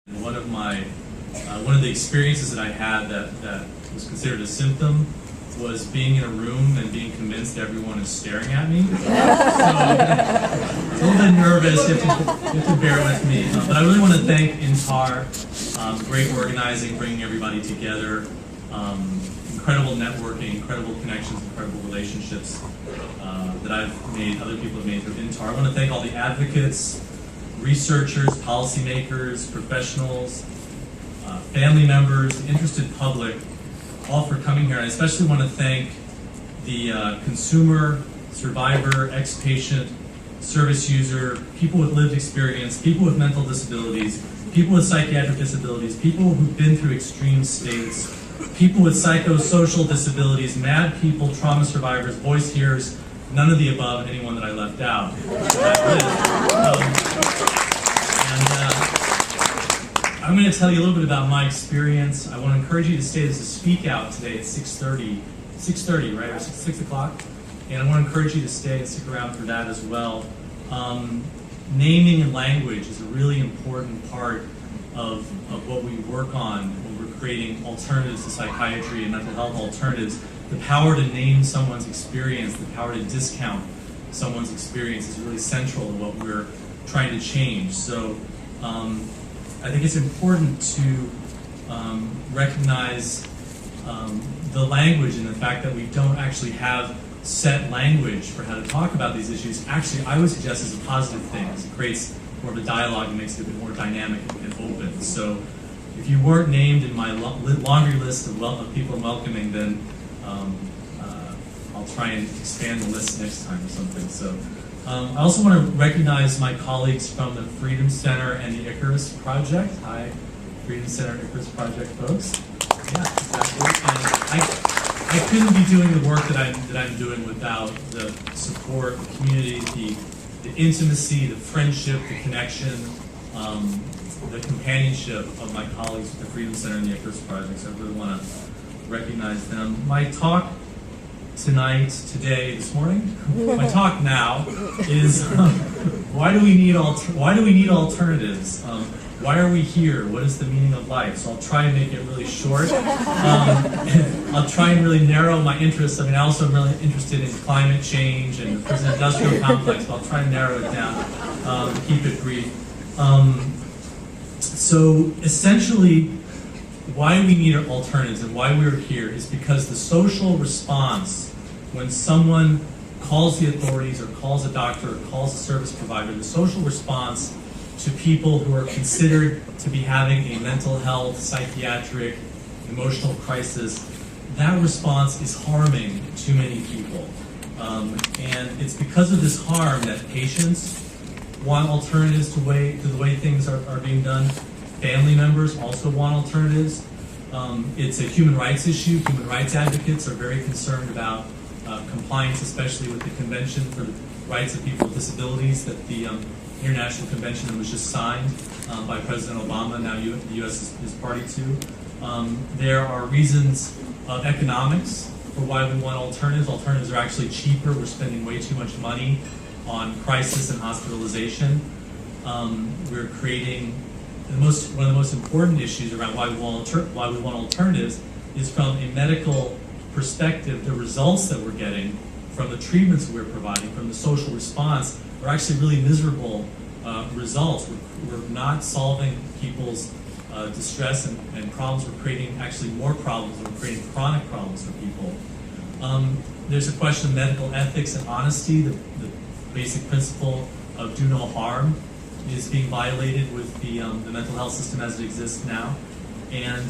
One of the experiences that I had that was considered a symptom was being in a room and being convinced everyone is staring at me. So a little bit nervous, you have to bear with me. But I really want to thank INTAR, great organizing, bringing everybody together, incredible networking, incredible connections, incredible relationships that I've made, other people have made through INTAR. I want to thank all the advocates, researchers, policymakers, professionals, family members, the interested public, all for coming here. And I especially want to thank the consumer, survivor, ex-patient, service user, people with lived experience, people with mental disabilities, people with psychiatric disabilities, people who've been through extreme states, people with psychosocial disabilities, mad people, trauma survivors, voice hearers, none of the above, and anyone that I left out. I'm going to tell you a little bit about my experience. I want to encourage you to stay. There's a speak out today at 6:30, right, or 6 o'clock. And I want to encourage you to stay and stick around for that as well. Naming and language is a really important part of what we work on when we're creating alternatives to psychiatry and mental health alternatives. The power to name someone's experience, the power to discount someone's experience is really central to what we're trying to change. So I think it's important to recognize the language and the fact that we don't actually have set language for how to talk about these issues. Actually, I would suggest is a positive thing, because it creates more of a dialogue and makes it a bit more dynamic and open. So if you weren't named in my laundry list of people I'm welcoming, then I'll try and expand the list next time or something. So I also want to recognize my colleagues from the Freedom Center and the Icarus Project. Hi, Freedom Center and Icarus Project folks. Yeah, exactly. And I couldn't be doing the work that I'm doing without the support, the community, the intimacy, the friendship, the connection, the companionship of my colleagues at the Freedom Center and the Icarus Project. So I really want to recognize them. My talk this morning, my talk now is why do we need alternatives? Why are we here? What is the meaning of life? So I'll try and make it really short. I'll try and really narrow my interests. I mean, I also am really interested in climate change and the prison industrial complex, but I'll try and narrow it down, keep it brief. So essentially, why we need alternatives and why we're here is because the social response when someone calls the authorities or calls a doctor or calls a service provider, the social response to people who are considered to be having a mental health, psychiatric, emotional crisis, that response is harming too many people. And it's because of this harm that patients want alternatives to the way things are being done. Family members also want alternatives. It's a human rights issue. Human rights advocates are very concerned about compliance, especially with the Convention for the Rights of People with Disabilities, that the International Convention that was just signed by President Obama, now the U.S. is party to. There are reasons of economics for why we want alternatives. Alternatives are actually cheaper. We're spending way too much money on crisis and hospitalization. We're creating one of the most important issues around why we want alternatives is from a medical perspective. The results that we're getting from the treatments that we're providing, from the social response, are actually really miserable results. We're not solving people's distress and problems. We're creating actually more problems. We're creating chronic problems for people. There's a question of medical ethics and honesty. The basic principle of do no harm is being violated with the mental health system as it exists now. And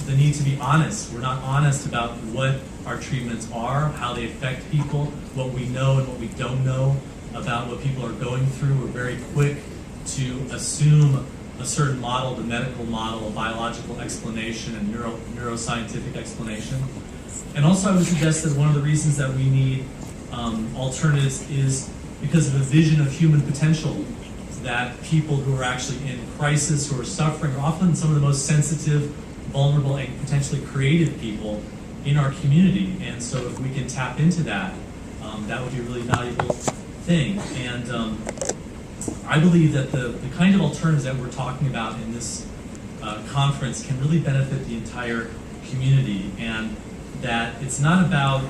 the need to be honest. We're not honest about what our treatments are, how they affect people, what we know and what we don't know about what people are going through. We're very quick to assume a certain model, the medical model, a biological explanation, and neuroscientific explanation. And also I would suggest that one of the reasons that we need alternatives is because of the vision of human potential, that people who are actually in crisis, who are suffering, are often some of the most sensitive, vulnerable, and potentially creative people in our community. And so if we can tap into that, that would be a really valuable thing. And I believe that the kind of alternatives that we're talking about in this conference can really benefit the entire community, and that it's not about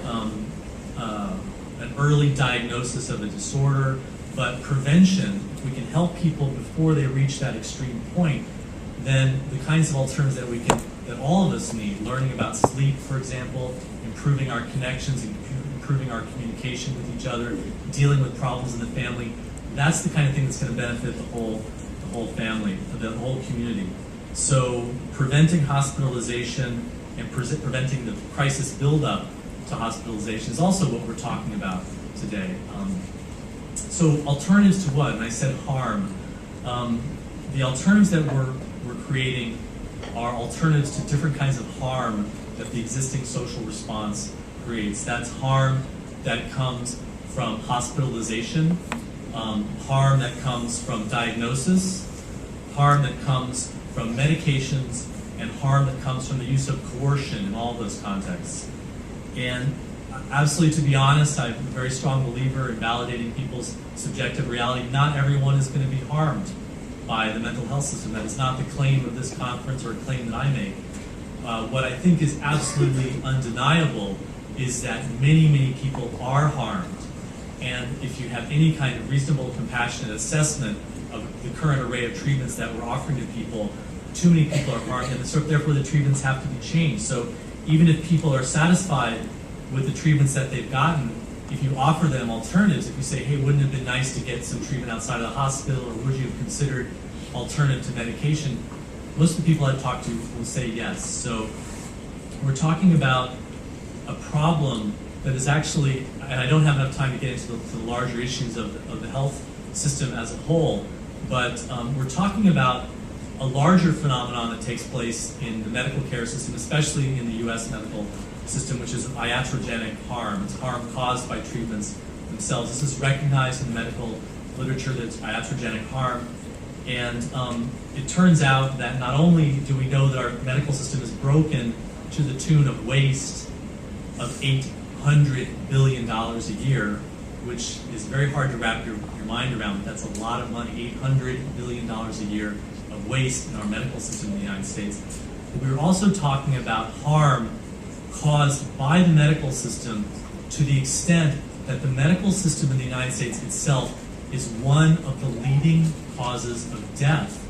an early diagnosis of a disorder, but prevention. If we can help people before they reach that extreme point, then the kinds of alternatives that all of us need, learning about sleep, for example, improving our connections, improving our communication with each other, dealing with problems in the family, that's the kind of thing that's going to benefit the whole family, the whole community. So preventing hospitalization and preventing the crisis buildup to hospitalization is also what we're talking about today. So alternatives to what? And I said harm. The alternatives that we're creating are alternatives to different kinds of harm that the existing social response creates. That's harm that comes from hospitalization, harm that comes from diagnosis, harm that comes from medications, and harm that comes from the use of coercion in all those contexts. And absolutely, to be honest, I'm a very strong believer in validating people's subjective reality. Not everyone is going to be harmed by the mental health system. That is not the claim of this conference or a claim that I make. What I think is absolutely undeniable is that many, many people are harmed. And if you have any kind of reasonable, compassionate assessment of the current array of treatments that we're offering to people, too many people are harmed, and so therefore the treatments have to be changed. So even if people are satisfied with the treatments that they've gotten, if you offer them alternatives, if you say, hey, wouldn't it have been nice to get some treatment outside of the hospital, or would you have considered alternative to medication, most of the people I've talked to will say yes. So we're talking about a problem that is actually, and I don't have enough time to get into the larger issues of the health system as a whole, but we're talking about a larger phenomenon that takes place in the medical care system, especially in the U.S. medical system, which is iatrogenic harm. It's harm caused by treatments themselves. This is recognized in the medical literature that it's iatrogenic harm. And it turns out that not only do we know that our medical system is broken to the tune of waste of $800 billion a year, which is very hard to wrap your mind around, but that's a lot of money, $800 billion a year of waste in our medical system in the United States. But we're also talking about harm caused by the medical system to the extent that the medical system in the United States itself is one of the leading causes of death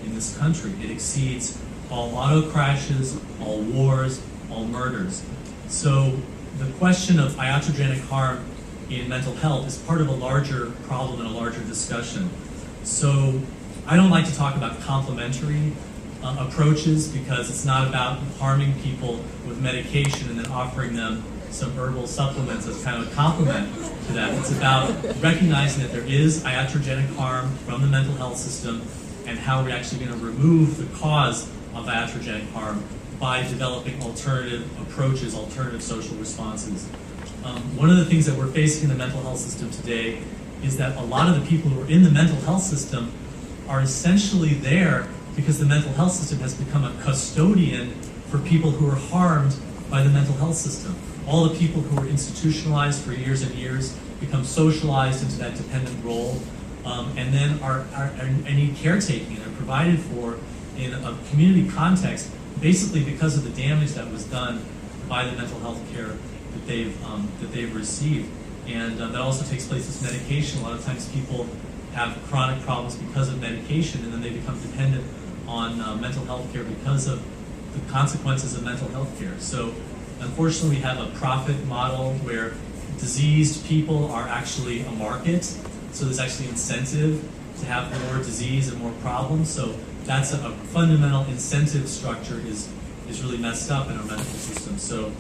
in this country. It exceeds all auto crashes, all wars, all murders. So the question of iatrogenic harm in mental health is part of a larger problem and a larger discussion. So I don't like to talk about complementary approaches, because it's not about harming people with medication and then offering them some herbal supplements as kind of a complement to that. It's about recognizing that there is iatrogenic harm from the mental health system and how we're actually going to remove the cause of iatrogenic harm by developing alternative approaches, alternative social responses. One of the things that we're facing in the mental health system today is that a lot of the people who are in the mental health system are essentially there because the mental health system has become a custodian for people who are harmed by the mental health system. All the people who are institutionalized for years and years become socialized into that dependent role, and then are need caretaking and are provided for in a community context, basically because of the damage that was done by the mental health care that they've received. And that also takes place with medication. A lot of times people have chronic problems because of medication, and then they become dependent on mental health care because of the consequences of mental health care. So unfortunately, we have a profit model where diseased people are actually a market. So there's actually incentive to have more disease and more problems. So that's a fundamental incentive structure is really messed up in our medical system. So